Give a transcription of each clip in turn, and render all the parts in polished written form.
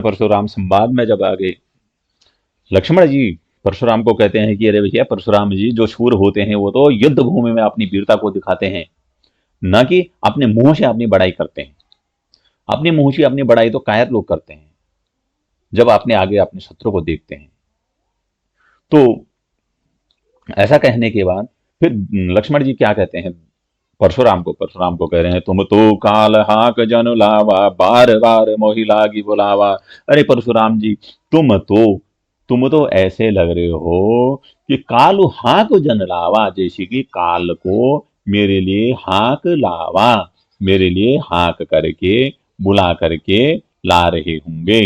परशुराम संवाद में जब आ गए, लक्ष्मण जी परशुराम को कहते हैं कि अरे भैया परशुराम जी, जो शूर होते हैं वो तो युद्ध भूमि में अपनी वीरता को दिखाते हैं, न कि अपने मुंह से अपनी बड़ाई करते हैं। अपने मुंह से अपनी बड़ाई तो कायर लोग करते हैं जब अपने आगे अपने शत्रु को देखते हैं। तो ऐसा कहने के बाद फिर लक्ष्मण जी क्या कहते हैं परशुराम को कह रहे हैं, तुम तो काल हाक जन लावा, बार बार मोहि लागी बुलावा। अरे परशुराम जी, तुम तो तुम तो ऐसे लग रहे हो कि कालू हाक जन लावा, जैसे कि काल को मेरे लिए हाक लावा, मेरे लिए हाक करके बुला करके ला रहे होंगे।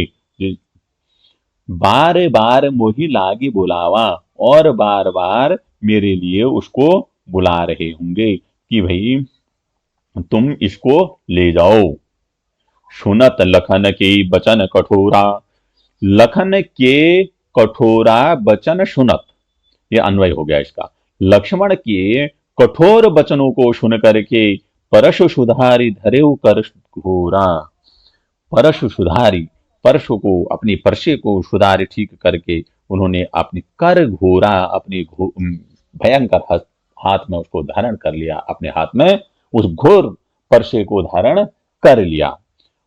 बार बार मोहि लागी बुलावा, और बार बार मेरे लिए उसको बुला रहे होंगे कि भाई तुम इसको ले जाओ। सुनत लखन के बचन कठोरा, लखन के कठोरा बचन सुनत, ये अन्वय हो गया इसका। लक्ष्मण के कठोर वचनों को सुन करके परशु सुधारी धरेउ कर घोरा। परशु सुधारी, परशु को अपनी परशे को सुधार ठीक करके उन्होंने अपनी कर घोरा, अपनी भयंकर हाथ में उसको धारण कर लिया, अपने हाथ में उस घोर परशे को धारण कर लिया।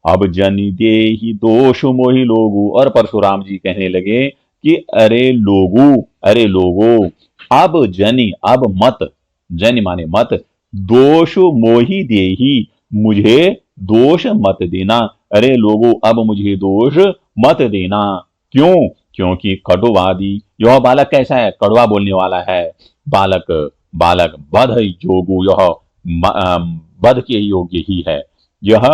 अब जनि दे ही दोष मोहि लोगु, और परशुराम जी कहने लगे कि अरे लोगु, अरे लोगो, अब जनि, अब मत, जनि माने मत, दोष मोहि देही, मुझे दोष मत देना। अरे लोगों, अब मुझे दोष मत देना। क्यों? क्योंकि कटुवादी, यह बालक कैसा है? कड़वा बोलने वाला है। बालक, बालक बध योगु, यह बध के योग्य ही है, यह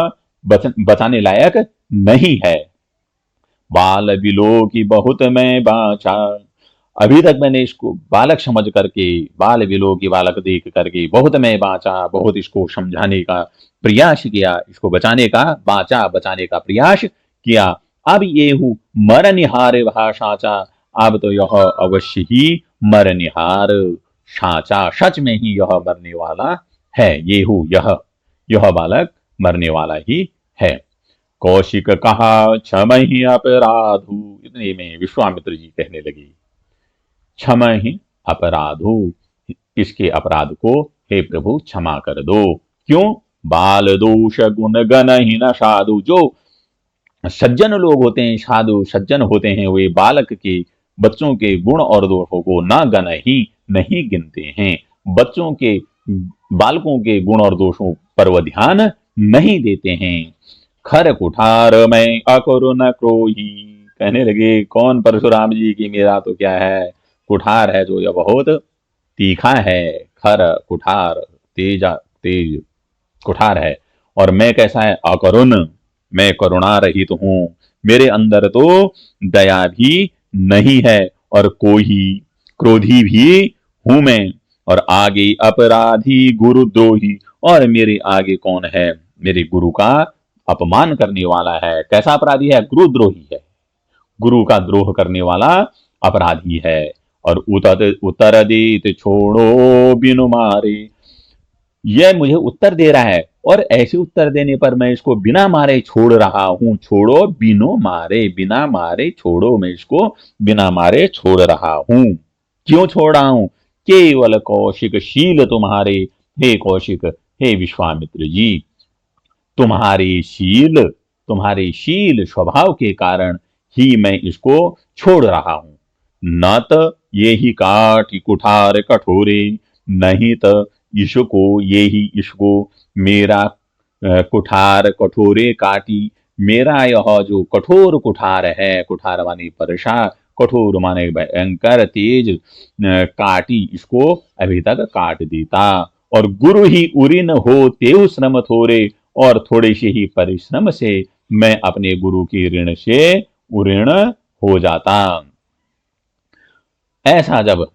बचाने लायक नहीं है। बाल बिलो की बहुत मैं बाचा, अभी तक मैंने इसको बालक समझ करके, बाल विलोक की बालक देख करके बहुत मैं बांचा, बहुत इसको समझाने का प्रयास किया, इसको बचाने का, बांचा बचाने का प्रयास किया। अब ये हूं मरनिहार वह साचा, अब तो यह अवश्य ही मरनिहार साचा, सच में ही यह मरने वाला है। ये हूं यह बालक मरने वाला ही है। कौशिक कहा क्षमहि अपराधु, इतने में विश्वामित्र जी कहने लगे क्षमा ही अपराधो, इसके अपराध को हे प्रभु क्षमा कर दो। क्यों? बाल दोष गुण गण ही न साधु, जो सज्जन लोग होते हैं, साधु सज्जन होते हैं, वे बालक के, बच्चों के गुण और दोषों को न गण ही नहीं गिनते हैं, बच्चों के, बालकों के गुण और दोषों पर वह ध्यान नहीं देते हैं। खर कुठार मैं अकुर न क्रोही, कहने लगे कौन परशुराम जी की, मेरा तो क्या है कुठार है जो यह बहुत तीखा है। खर कुठार, तेज कुठार है। और मैं कैसा है? अकरुण, मैं करुणा रहित हूं, मेरे अंदर तो दया भी नहीं है, और कोई क्रोधी भी हूं मैं। और आगे अपराधी गुरुद्रोही, और मेरे आगे कौन है? मेरे गुरु का अपमान करने वाला है। कैसा अपराधी है? गुरुद्रोही है, गुरु का द्रोह करने वाला अपराधी है। और उत्तर देत छोड़ो बिनु मारे, यह मुझे उत्तर दे रहा है, और ऐसे उत्तर देने पर मैं इसको बिना मारे छोड़ रहा हूं। छोड़ो बिनु मारे, बिना मारे छोड़ो, मैं इसको बिना मारे छोड़ रहा हूं। क्यों छोड़ रहा हूं? केवल कौशिक शील तुम्हारे, हे कौशिक, हे विश्वामित्र जी, तुम्हारे शील स्वभाव के कारण ही मैं इसको छोड़ रहा हूं। न त ये ही काट कुठार कठोरे, नहीं तो इसको मेरा कुठार कठोरे काटी, मेरा यह जो कठोर कुठार है, कुठार माने परशा, कठोर माने भयंकर तेज, काटी, इसको अभी तक काट देता। और गुरु ही उरिन हो तेहु श्रम थोरे, और थोड़े से ही परिश्रम से मैं अपने गुरु की ऋण से उऋण हो जाता। ऐसा जब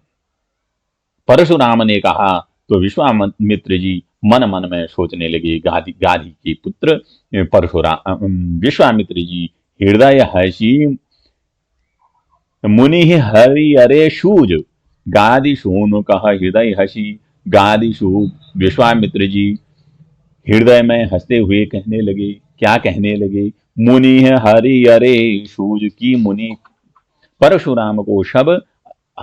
परशुराम ने कहा तो विश्वामित्र जी मन मन में सोचने लगे, गाधी के पुत्र परशुराम, विश्वामित्र जी हृदय हसी मुनि हरि अरे सूज, गादी सोनु कहा हृदय हसी, गादी सू, विश्वामित्र जी हृदय में हंसते हुए कहने लगे क्या कहने लगे, मुनि है हरि अरे सूज की मुनि, परशुराम को सब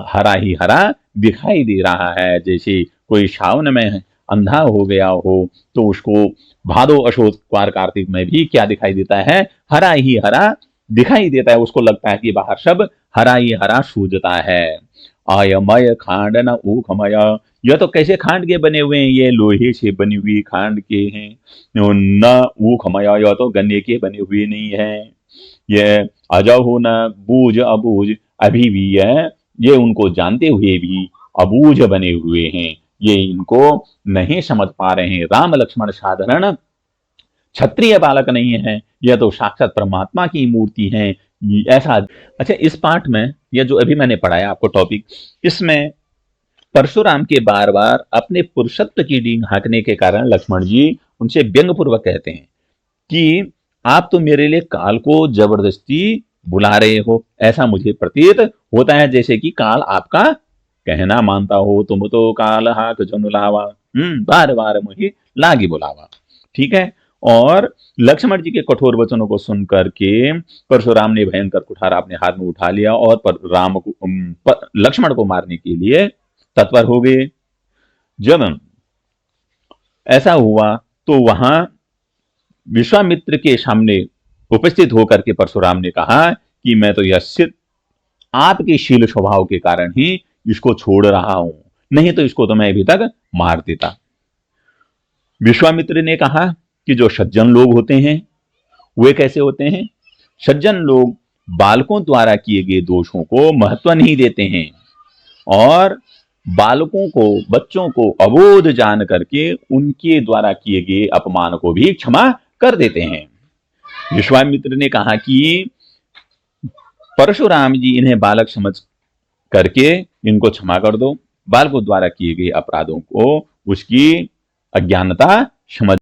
हरा ही हरा दिखाई दे रहा है। जैसे कोई सावन में अंधा हो गया हो तो उसको भादो अशोक क्वार कार्तिक में भी क्या दिखाई देता है, हरा ही हरा दिखाई देता है। उसको लगता है कि बाहर सब हरा ही हरा सूझता है। आयमय खांड न ऊखमय, यह तो कैसे खांड के बने हुए हैं, ये लोहे से बनी हुई खांड के हैं। न ऊखमय, यह तो गन्ने के बने हुए नहीं है। ये अजहु न बूझ अबूझ, अभी भी ये उनको जानते हुए भी अबूझ बने हुए हैं, ये इनको नहीं समझ पा रहे हैं। राम लक्ष्मण साधारण क्षत्रिय बालक नहीं है, यह तो साक्षात परमात्मा की मूर्ति है। ऐसा अच्छा, इस पाठ में यह जो अभी मैंने पढ़ाया आपको टॉपिक, इसमें परशुराम के बार बार अपने पुरुषत्व की डींग हाँकने के कारण लक्ष्मण जी उनसे व्यंग पूर्वक कहते हैं कि आप तो मेरे लिए काल को जबरदस्ती बुला रहे हो, ऐसा मुझे प्रतीत होता है जैसे कि काल आपका कहना मानता हो। तुम तो काल हाक जनु लावा, बार बार मुझे लागी बुलावा। ठीक है। और लक्ष्मण जी के कठोर वचनों को सुन करके परशुराम ने भयंकर कुठार अपने हाथ में उठा लिया और राम को लक्ष्मण को मारने के लिए तत्पर हो गए। जब ऐसा हुआ तो वहां विश्वामित्र के सामने उपस्थित होकर के परशुराम ने कहा कि मैं तो यह सिर्फ आपके शील स्वभाव के कारण ही इसको छोड़ रहा हूं, नहीं तो इसको तो मैं अभी तक मार देता। विश्वामित्र ने कहा कि जो सज्जन लोग होते हैं वे कैसे होते हैं, सज्जन लोग बालकों द्वारा किए गए दोषों को महत्व नहीं देते हैं और बालकों को, बच्चों को अबोध जान करके उनके द्वारा किए गए अपमान को भी क्षमा कर देते हैं। विश्वामित्र ने कहा कि परशुराम जी इन्हें बालक समझ करके इनको क्षमा कर दो, बालकों द्वारा किए गए अपराधों को उसकी अज्ञानता समझ